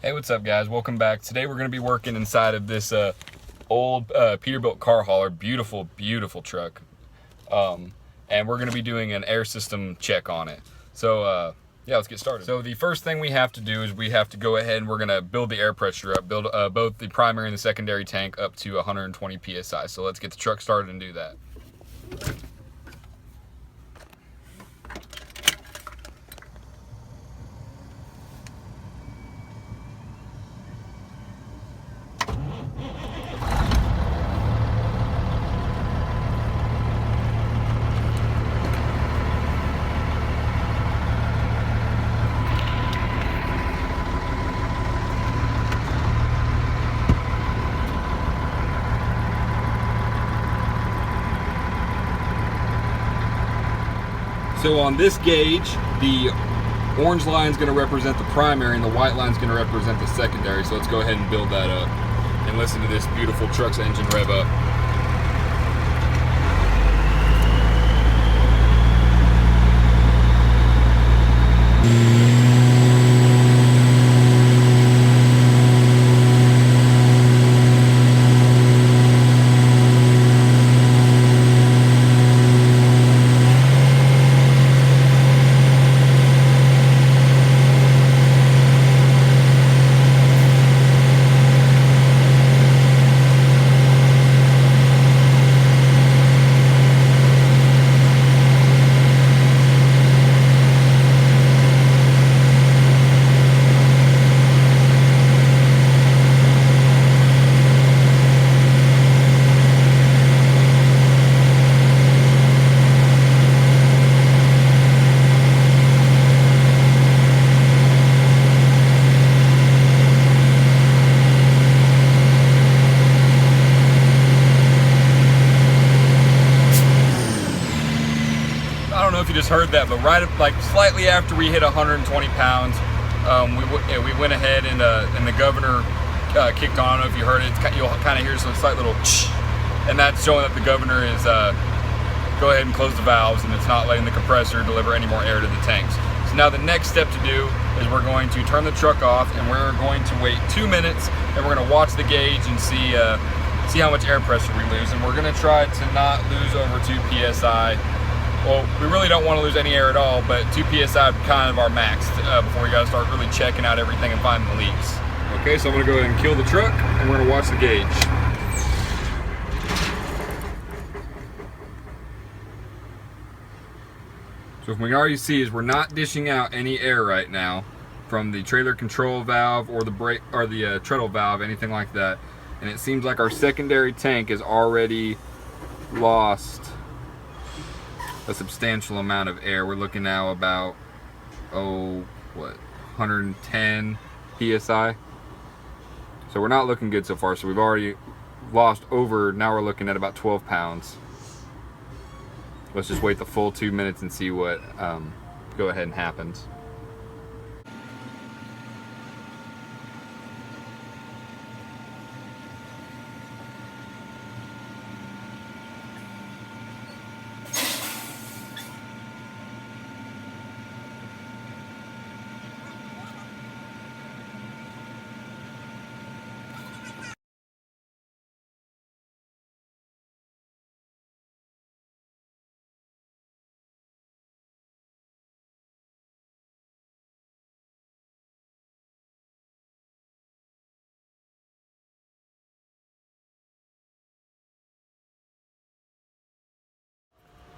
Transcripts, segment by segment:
Hey, what's up guys? Welcome back. Today we're going to be working inside of this old Peterbilt car hauler. Beautiful, beautiful truck. And we're going to be doing an air system check on it. So yeah, let's get started. So the first thing we have to do is we have to go ahead and we're going to build the air pressure up, build both the primary and the secondary tank up to 120 psi. So let's get the truck started and do that. So on this gauge, the orange line is going to represent the primary and the white line is going to represent the secondary. So let's go ahead and build that up and listen to this beautiful truck's engine rev up. If you just heard that, but right like slightly after we hit 120 pounds, we went ahead and the governor kicked on. I don't know if you heard it. You'll kind of hear some slight little and that's showing that the governor is go ahead and close the valves, and it's not letting the compressor deliver any more air to the tanks. So now the next step to do is we're going to turn the truck off, and we're going to wait 2 minutes, and we're going to watch the gauge and see how much air pressure we lose, and we're going to try to not lose over 2 psi. Well, we really don't want to lose any air at all, but 2 psi is kind of our max before we got to start really checking out everything and finding the leaks. Okay, so I'm going to go ahead and kill the truck, and we're going to watch the gauge. So what we can already see is we're not dishing out any air right now from the trailer control valve or the brake or the treadle valve, anything like that. And it seems like our secondary tank has already lost a substantial amount of air. We're looking now about 110 psi. So we're not looking good so far. So we've already lost over, now we're looking at about 12 pounds. Let's just wait the full 2 minutes and see what go ahead and happens.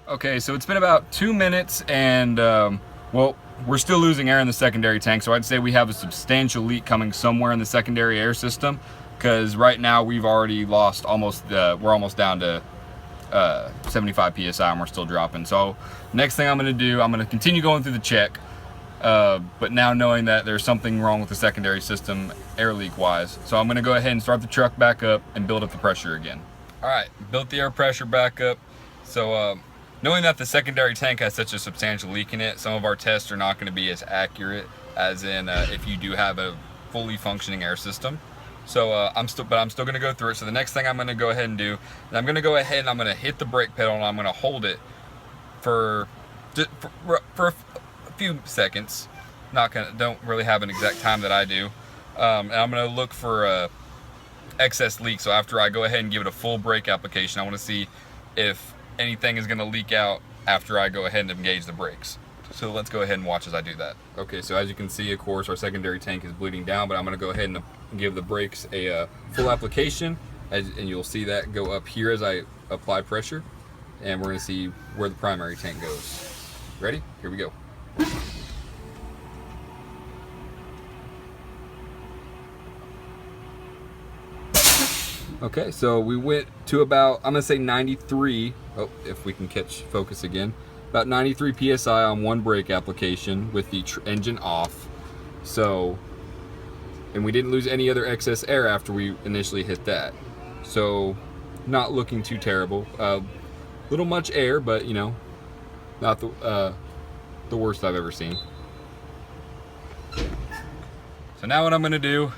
Okay, so it's been about 2 minutes, and well, we're still losing air in the secondary tank, so I'd say we have a substantial leak coming somewhere in the secondary air system, because right now we've already lost we're almost down to 75 psi, and we're still dropping. So next thing I'm going to do, I'm going to continue going through the check, but now knowing that there's something wrong with the secondary system air leak wise. So I'm going to go ahead and start the truck back up and build up the pressure again. All right, built the air pressure back up. So knowing that the secondary tank has such a substantial leak in it, some of our tests are not going to be as accurate as in if you do have a fully functioning air system. So I'm still going to go through it. So the next thing I'm going to go ahead and do, is I'm going to go ahead and I'm going to hit the brake pedal, and I'm going to hold it for a few seconds. Don't really have an exact time that I do, And I'm gonna look for excess leak. So after I go ahead and give it a full brake application, I want to see if anything is gonna leak out after I go ahead and engage the brakes. So let's go ahead and watch as I do that. Okay, so as you can see, of course, our secondary tank is bleeding down, but I'm gonna go ahead and give the brakes a full application, and you'll see that go up here as I apply pressure, and we're gonna see where the primary tank goes. Ready? Here we go. Okay, so we went to about, I'm gonna say 93, oh, if we can catch focus again, about 93 PSI on one brake application with the engine off. So, and we didn't lose any other excess air after we initially hit that. So, not looking too terrible. Little much air, but you know, not the worst I've ever seen. So now what I'm gonna do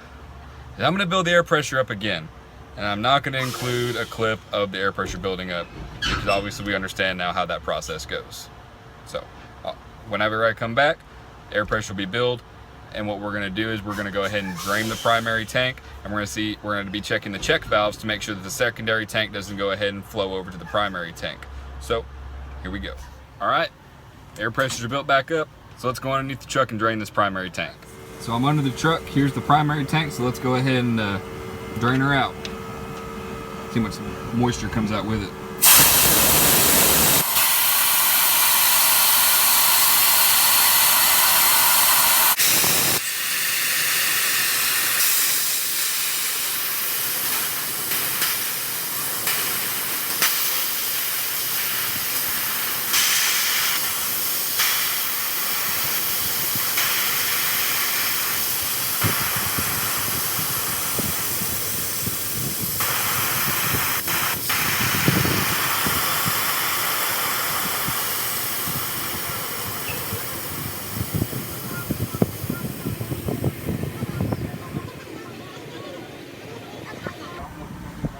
is I'm gonna build the air pressure up again. And I'm not gonna include a clip of the air pressure building up because obviously we understand now how that process goes. So whenever I come back, air pressure will be built, and what we're gonna do is we're gonna go ahead and drain the primary tank, and we're gonna be checking the check valves to make sure that the secondary tank doesn't go ahead and flow over to the primary tank. So here we go. All right, air pressures are built back up, so let's go underneath the truck and drain this primary tank. So I'm under the truck, here's the primary tank, so let's go ahead and drain her out. See how much moisture comes out with it.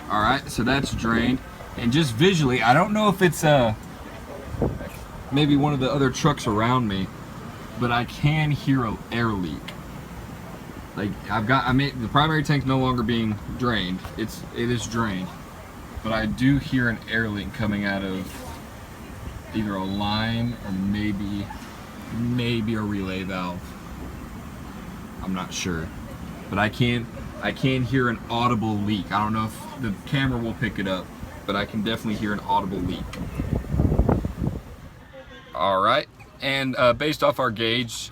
All right, so that's drained, and just visually, I don't know if it's maybe one of the other trucks around me, but I can hear an air leak. Like the primary tank's no longer being drained. It is drained, but I do hear an air leak coming out of either a line or maybe a relay valve. I'm not sure, but I can hear an audible leak. I don't know if the camera will pick it up, but I can definitely hear an audible leak. All right, and based off our gauge,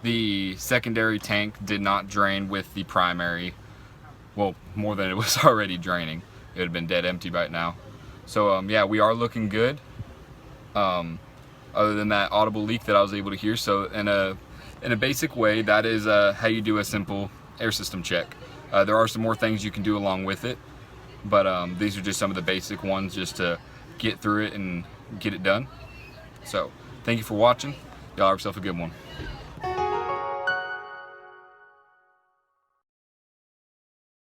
the secondary tank did not drain with the primary. Well, more than it was already draining. It would have been dead empty right now. So yeah, we are looking good. Other than that audible leak that I was able to hear. So in a basic way, that is how you do a simple air system check. There are some more things you can do along with it, but these are just some of the basic ones just to get through it and get it done. So thank you for watching. Y'all have yourself a good one.